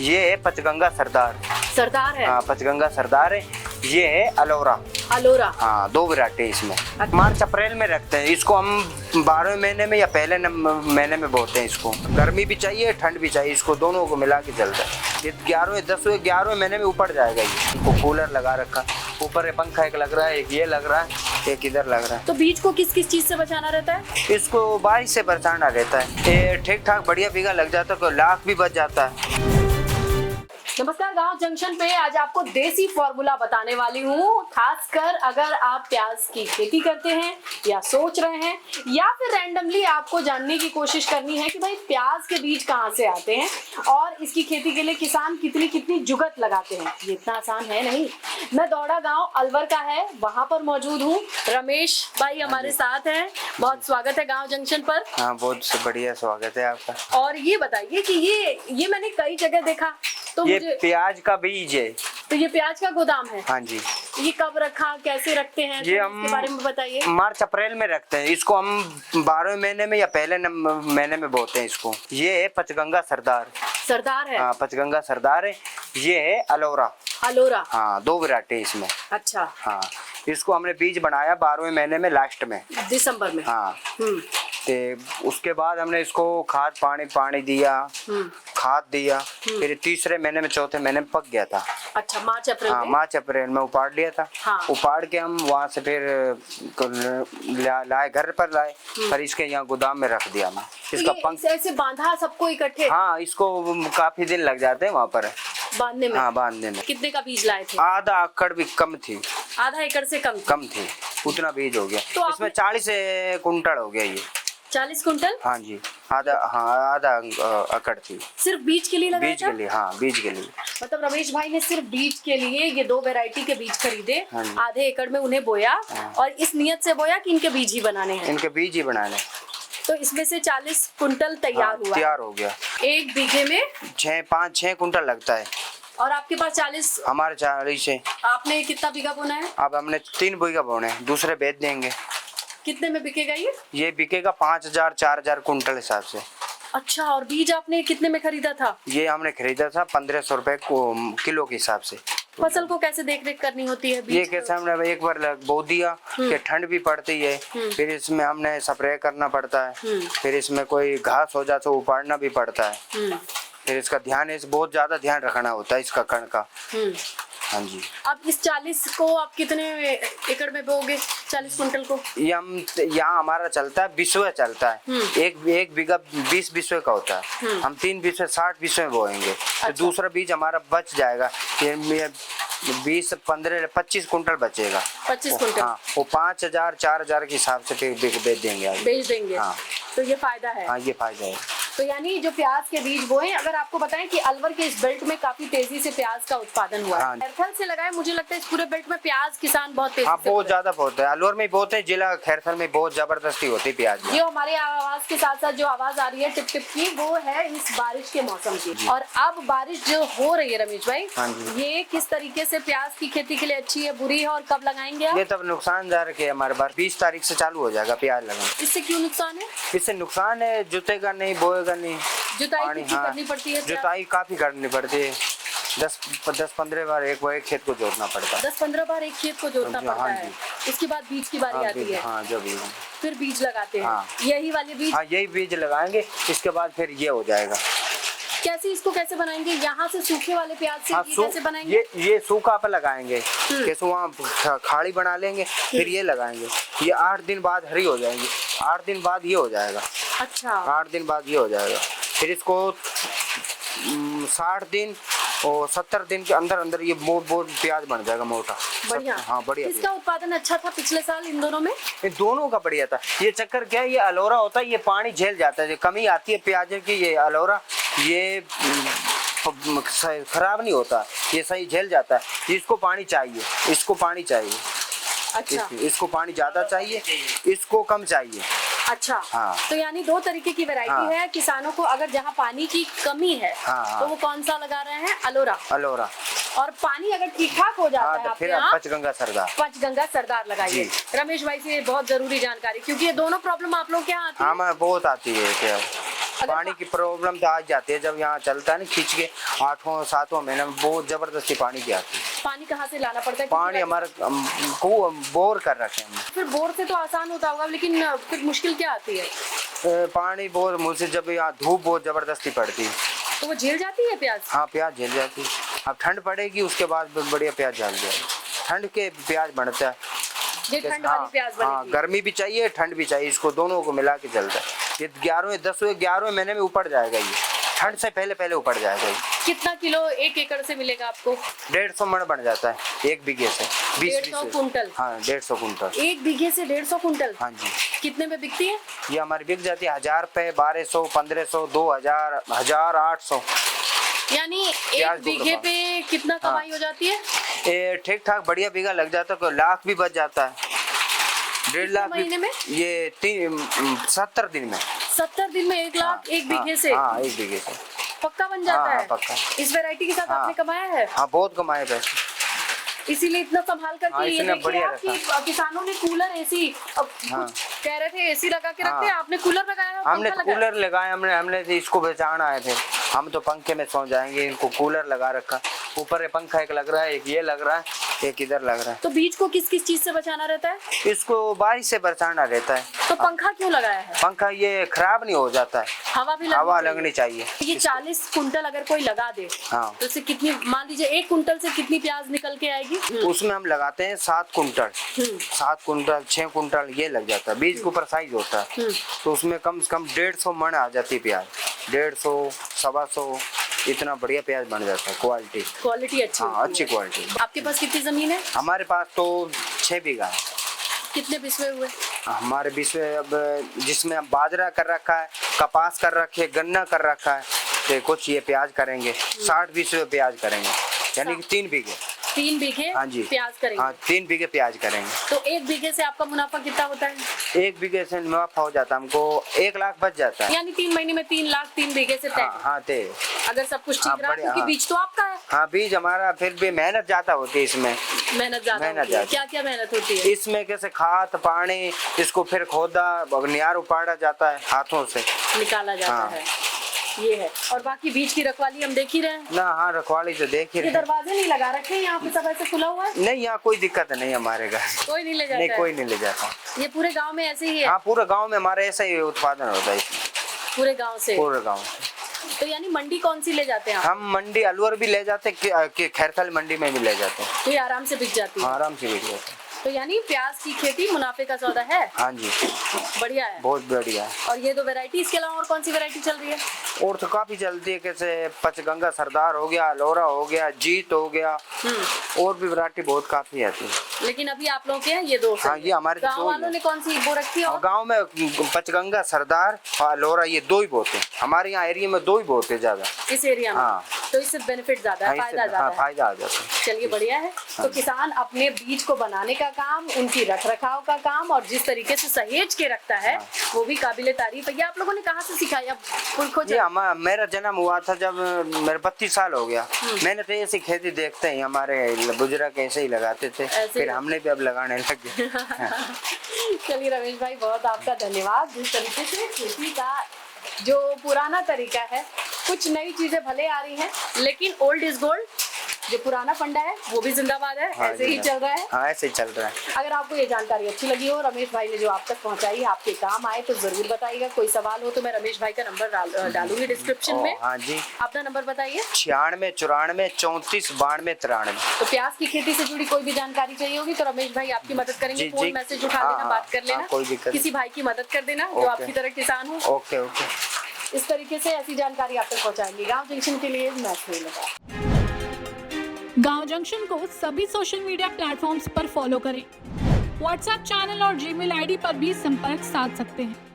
ये है पचगंगा सरदार। सरदार है। हाँ, पचगंगा सरदार है। ये है अलोरा। अलोरा। हाँ, दो वैरायटी इसमें। अच्छा। मार्च अप्रैल में रखते हैं इसको हम, 12वें महीने में या पहले महीने में बोते हैं इसको। गर्मी भी चाहिए, ठंड भी चाहिए, इसको दोनों को मिला के चलता है। ये 11वें 10वें 11वें महीने में ऊपर जाएगा। ये इनको कूलर लगा रखा, ऊपर ये पंखा एक लग रहा है, एक ये लग रहा है, एक इधर लग रहा है। तो बीज को किस किस चीज से बचाना रहता है? इसको बारिश से बचाना रहता है। ये ठीक ठाक बढ़िया बीघा लग जाता है तो लाख भी बच जाता है। नमस्कार, गांव जंक्शन पे आज आपको देसी फॉर्मूला बताने वाली हूँ। खासकर अगर आप प्याज की खेती करते हैं या सोच रहे हैं, या फिर रैंडमली आपको जानने की कोशिश करनी है कि भाई प्याज के बीज कहाँ से आते हैं और इसकी खेती के लिए किसान कितनी कितनी जुगत लगाते हैं। ये इतना आसान है नहीं। मैं दौड़ा गांव अलवर का है, वहाँ पर मौजूद हूँ। रमेश भाई हमारे साथ हैं। बहुत स्वागत है गाँव जंक्शन पर। हाँ, बहुत बढ़िया स्वागत है आपका। और ये बताइए कि ये मैंने कई जगह देखा, तो ये मुझे प्याज का बीज है। तो ये प्याज का गोदाम है। हाँ जी। ये कब रखा, कैसे रखते हैं, ये तो हम इसके बारे में बताइए। मार्च अप्रैल में रखते हैं इसको हम, 12वें महीने में या पहले महीने में बोते हैं इसको। ये है पचगंगा सरदार। सरदार है। हाँ, पचगंगा सरदार है। ये है अलोरा। अलोरा। हाँ, दो वैरायटी इसमें। अच्छा। हाँ, इसको हमने बीज बनाया 12वें महीने में, लास्ट में, दिसंबर में। हाँ। ते उसके बाद हमने इसको खाद पानी दिया, खाद दिया। फिर तीसरे महीने में चौथे महीने में पक गया था। अच्छा, मार्च अप्रैल हाँ, में। मार्च अप्रैल में उपाड़ लिया था। हाँ। उपाड़ के हम वहाँ से फिर लाए, घर पर लाए, फिर इसके यहाँ गोदाम में रख दिया हमने। इसका ये पंख ऐसे बांधा सबको इकट्ठे? हाँ, इसको काफी दिन लग जाते हैं वहाँ पर बांधने में। हाँ, बांधने में। कितने का बीज लाए थे? आधा एकड़ भी कम थी। आधा एकड़ से कम थी, उतना बीज हो गया। तो इसमें 40 कुंटल हो गया ये। 40 कुंटल? हाँ जी, आधा एकड़ थी। सिर्फ बीज के लिए लगाया बीज था? के लिए, हाँ, बीज के लिए। मतलब रमेश भाई ने सिर्फ बीज के लिए ये दो वैरायटी के बीज खरीदे, हाँ जी। आधे एकड़ में उन्हें बोया, हाँ। और इस नियत से बोया कि इनके बीज ही बनाने हैं। इनके बीज ही बनाने। तो इसमें से 40 कुंटल तैयार हुआ। तैयार हो गया। एक बीघे में 5-6 कुंटल लगता है। और आपके पास 40? हमारे 40 है। आपने कितना बीघा बोना है? अब हमने 3 बीघा बोने हैं, दूसरे बेच देंगे। कितने में बिकेगा ये? ये बिकेगा 5000-4000 कुंटल हिसाब से। अच्छा, और बीज आपने कितने में खरीदा था? ये हमने खरीदा था 1500 रुपए किलो के हिसाब से। फसल को कैसे देख रेख करनी होती है? बीज ये कैसे हमने एक बार बो दिया कि ठंड भी पड़ती है, फिर इसमें हमने स्प्रे करना पड़ता है, फिर इसमें कोई घास हो जाए तो उपाड़ना भी पड़ता है। फिर इसका ध्यान, इस बहुत ज्यादा ध्यान रखना होता है इसका कण का। हाँ जी। अब इस 40 को आप कितने एकड़ में बोगे? 40 कुंटल को ये हम यहाँ हमारा चलता है, बिस्वे चलता है। एक बीघा 20 बिस्वे का होता है। हम 3 बिस्वे 60 बिस्वे बोएंगे। तो दूसरा बीज हमारा बच जाएगा। ये 20-15-25 कुंटल बचेगा। 25 कुंटल। हाँ, वो 5000-4000 के हिसाब से फिर बेच देंगे आगे। बेच देंगे। हाँ। तो ये फायदा है। हाँ, ये फायदा है। तो यानी जो प्याज के बीज बोए, अगर आपको बताएं कि अलवर के इस बेल्ट में काफी तेजी से प्याज का उत्पादन हुआ है। हाँ। खैरथल से लगाए, मुझे लगता है इस पूरे बेल्ट में प्याज किसान बहुत तेजी हाँ, से बहुत ज्यादा बहुत है। अलवर में बहुत है, जिला खैरथल में बहुत जबरदस्ती होती है प्याज में। ये हमारे आवाज के साथ साथ जो आवाज आ रही है टिप टिप की, वो है इस बारिश के मौसम की। और अब बारिश जो हो रही है रमेश भाई, हाँ जी। ये किस तरीके से प्याज की खेती के लिए अच्छी है, बुरी है, और कब लगाएंगे आप? ये तब नुकसानदायक है हमारे पास। 20 तारीख से चालू हो जाएगा प्याज लगाना। इससे क्यों नुकसान है? इससे नुकसान है, जुतेगा नहीं, बोएगा नहीं, जुताई पानी, कितनी हाँ, करनी पड़ती है? जुताई काफी करनी पड़ती है। 10-15 बार एक खेत को जोतना पड़ता है। 10-15 बार एक खेत को जोतना हाँ पड़ता जी। है। उसके बाद बीज की बारी आती है। हाँ, जो भी। फिर बीज लगाते हैं। हाँ। यही वाले बीज? हाँ, यही बीज लगाएंगे। इसके बाद फिर ये हो जाएगा। इसको कैसे बनाएंगे? यहाँ से सूखे वाले प्याज से हाँ, ये कैसे बनाएंगे? ये सूखा पे लगाएंगे, कैसे वहाँ खाड़ी बना लेंगे, फिर ये लगाएंगे। ये 8 दिन बाद हरी हो जाएंगे। 8 दिन बाद ये हो जाएगा। अच्छा। 8 दिन बाद ये हो जाएगा। फिर इसको 60 दिन और 70 दिन के अंदर अंदर ये प्याज बन जाएगा मोटा। बढ़िया। हाँ, बढ़िया। इसका उत्पादन अच्छा था पिछले साल इन दोनों में? ये दोनों का बढ़िया था। ये चक्कर क्या है, ये अलोरा होता है, ये पानी झेल जाता है। कमी आती है प्याज की, ये अलोरा ये खराब नहीं होता, ये सही झेल जाता है। इसको पानी चाहिए, इसको पानी चाहिए। अच्छा। इसको पानी ज्यादा चाहिए, इसको कम चाहिए। अच्छा। हाँ। तो यानी दो तरीके की वैरायटी हाँ। है। किसानों को अगर जहाँ पानी की कमी है, हाँ। तो वो कौन सा लगा रहे हैं? अलोरा। अलोरा। और पानी अगर ठीक ठाक हो जाता हाँ, है तो आपके फिर यहाँ, पचगंगा सरदार। पचगंगा सरदार लगाइए। रमेश भाई से बहुत जरूरी जानकारी, क्योंकि ये दोनों प्रॉब्लम आप लोग के यहाँ आती है। हाँ, बहुत आती है क्या। पानी की प्रॉब्लम तो आ जाती है जब यहाँ चलता है ना खींच के 8वां 7वां महीने में बहुत जबरदस्ती पानी की आती है। पानी कहाँ से लाना पड़ता है? पानी हमारे बोर कर रखे हैं हमने। फिर बोर से तो आसान होता होगा, लेकिन फिर मुश्किल क्या आती है? पानी बोर मुझसे जब यहाँ धूप बहुत जबरदस्ती पड़ती है तो वो झेल जाती है प्याज? हाँ प्याज झेल जाती है। अब ठंड पड़ेगी उसके बाद बढ़िया प्याज डाल जाएगी। ठंड के प्याज बनता है ये ठंड वाली प्याज बनेगी। हाँ गर्मी भी चाहिए ठंड भी चाहिए, इसको दोनों को मिला के चलता है। ये 11वें महीने में ऊपर जाएगा, ये ठंड से पहले ऊपर जाएगा। ये कितना किलो 1 एकड़ से मिलेगा आपको? 150 मन बन जाता है 1 बीघे से। 150 कुंटल? हाँ 150 कुंटल 1 बीघे से 150 कुंटल? हाँ जी। कितने में बिकती है ये? हमारी बिक जाती है 1000 रुपए, 1200, 1500, 2000, 1800। यानी 1 बीघे पे कितना कमाई हो जाती है? ये ठीक ठाक बढ़िया बीघा लग जाता है, 1 लाख भी बच जाता है। 1.5 लाख महीने में? ये 70 दिन में। 70 दिन में 1 लाख 1 बीघे से? हाँ 1 बीघे से पक्का बन जाता है? पक्का। इस वैरायटी के साथ आपने कमाया है? हाँ बहुत कमाए पैसे, इसीलिए इतना संभाल करके। ये देखिए आप कि किसानों ने कूलर एसी, कुछ कह रहे थे एसी लगा के रखते हैं, आपने कूलर लगाया है? हमने कूलर लगाया, हमने इसको बचाना आए थे। हम तो पंखे में सो जाएंगे, इनको कूलर लगा रखा। ऊपर पंखा एक लग रहा है, एक ये लग रहा है, एक इधर लग रहा है। तो बीज को किस किस चीज से बचाना रहता है? इसको बारिश से बचाना रहता है। तो पंखा क्यों लगाया है? पंखा ये खराब नहीं हो जाता है, हवा लगनी चाहिए। ये 40 कुंटल अगर कोई लगा दे तो इससे कितनी, मान लीजिए 1 कुंटल से कितनी प्याज निकल के आएगी? उसमें हम लगाते हैं 7 कुंटल, 7 कुंटल 6 कुंटल ये लग जाता है। बीज के ऊपर साइज होता है, तो उसमें कम से कम 150 मन आ जाती है प्याज। 150, 125 इतना बढ़िया प्याज बन जाता है। क्वालिटी अच्छी। हाँ अच्छी क्वालिटी। आपके पास कितनी जमीन है? हमारे पास तो 6 बीघा है। कितने बिस्वे हुए? हमारे बिस्वे अब जिसमें हम बाजरा कर रखा है, कपास कर रखे, गन्ना कर रखा है, तो कुछ ये प्याज करेंगे। 60 बिस्वे प्याज करेंगे, यानी कि 3 बीघे। 3 बीघे? हाँ जी प्याज करेंगे। हाँ 3 बीघे प्याज करेंगे। तो 1 बीघे से आपका मुनाफा कितना होता है? 1 बीघे से मुनाफा हो जाता है हमको 1 लाख बच जाता है। यानी 3 महीने में 3 लाख 3 बीघे से तय। हाँ तय, अगर सब कुछ ठीक रहा, क्योंकि बीज तो आपका है। हाँ बीज हमारा, फिर भी मेहनत ज्यादा होती है इसमें। मेहनत ज्यादा। क्या क्या मेहनत होती है इसमें? कैसे खाद पानी, इसको फिर खोदा, नियार उपाड़ा जाता है, हाथों से निकाला जाता है। ये है। और बाकी बीज की रखवाली हम देख ही रहे हैं ना? हाँ रखवाली तो देख ही रहे। दरवाजे नहीं लगा रखे हैं यहाँ पे, सब ऐसे खुला हुआ है? नहीं यहाँ कोई दिक्कत नहीं हमारे घर, कोई नहीं ले जाता? नहीं कोई नहीं ले जाता। ये पूरे गांव में ऐसे ही है? हाँ पूरे गांव में हमारे ऐसा ही उत्पादन होता है इसमें। पूरे गांव से? पूरे गांव से। तो यानी मंडी कौन सी ले जाते हैं आप? हम मंडी अलवर भी ले जाते हैं, खैरथल मंडी में भी ले जाते हैं। तो ये आराम से बिक जाती है? आराम से बिक जाती है। तो यानी प्याज की खेती मुनाफे का सौदा है? हाँ जी बढ़िया है, बहुत बढ़िया है। और ये 2 वैरायटी, इसके अलावा और कौन सी वैरायटी चल रही है? और तो काफी चलती है, कैसे पचगंगा सरदार हो गया, लोरा हो गया, जीत हो गया, और भी वैरायटी बहुत काफी आती है। लेकिन अभी आप लोगों के हैं ये 2? हाँ ये हमारे गाँव वालों ने कौन सी बो रखी है? गाँव में पचगंगा सरदार और लोरा, ये 2 ही बोते हैं हमारे यहाँ एरिया में, 2 ही बोते हैं ज्यादा इस एरिया में। हाँ तो इससे बेनिफिट ज्यादा है, फायदा ज्यादा है। फायदा आ जाता है। चलिए बढ़िया है। तो किसान अपने बीज को बनाने का काम, उनकी रख रखाव का काम, और जिस तरीके से सहेज के रखता है वो भी काबिले तारीफ है। ये आप लोगों ने कहाँ से सिखाया? मेरा जन्म हुआ था जब मेरे 32 साल हो गया। मैंने तो ऐसी खेती देखते हैं, हमारे बुजुर्ग ऐसे ही लगाते थे, फिर हमने भी अब लगाने लग गए। चलिए रमेश भाई बहुत आपका धन्यवाद। जिस तरीके से खेती का जो पुराना तरीका है, कुछ नई चीजें भले आ रही हैं, लेकिन ओल्ड इज गोल्ड, जो पुराना फंडा है वो भी जिंदाबाद है। ऐसे ही चल रहा है। हाँ ऐसे ही चल रहा है। अगर आपको ये जानकारी अच्छी लगी हो, रमेश भाई ने जो आप तक पहुंचाई, आपके काम आए, तो जरूर बताइएगा। कोई सवाल हो तो मैं रमेश भाई का नंबर डालूंगी डिस्क्रिप्शन में। हाँ जी। अपना नंबर बताइए। 96 94 34 92 93। तो प्याज की खेती से जुड़ी कोई भी जानकारी चाहिए होगी तो रमेश भाई आपकी मदद करेंगे। फोन मैसेज उठा लेना, बात कर लेना, किसी भाई की मदद कर देना जो आपकी तरह किसान हो। Okay okay. इस तरीके से ऐसी जानकारी आप तक पहुंचाएंगे। गांव जंक्शन के लिए मैं गांव जंक्शन को सभी सोशल मीडिया प्लेटफॉर्म्स पर फॉलो करें। व्हाट्सएप चैनल और जीमेल आईडी पर भी संपर्क साध सकते हैं।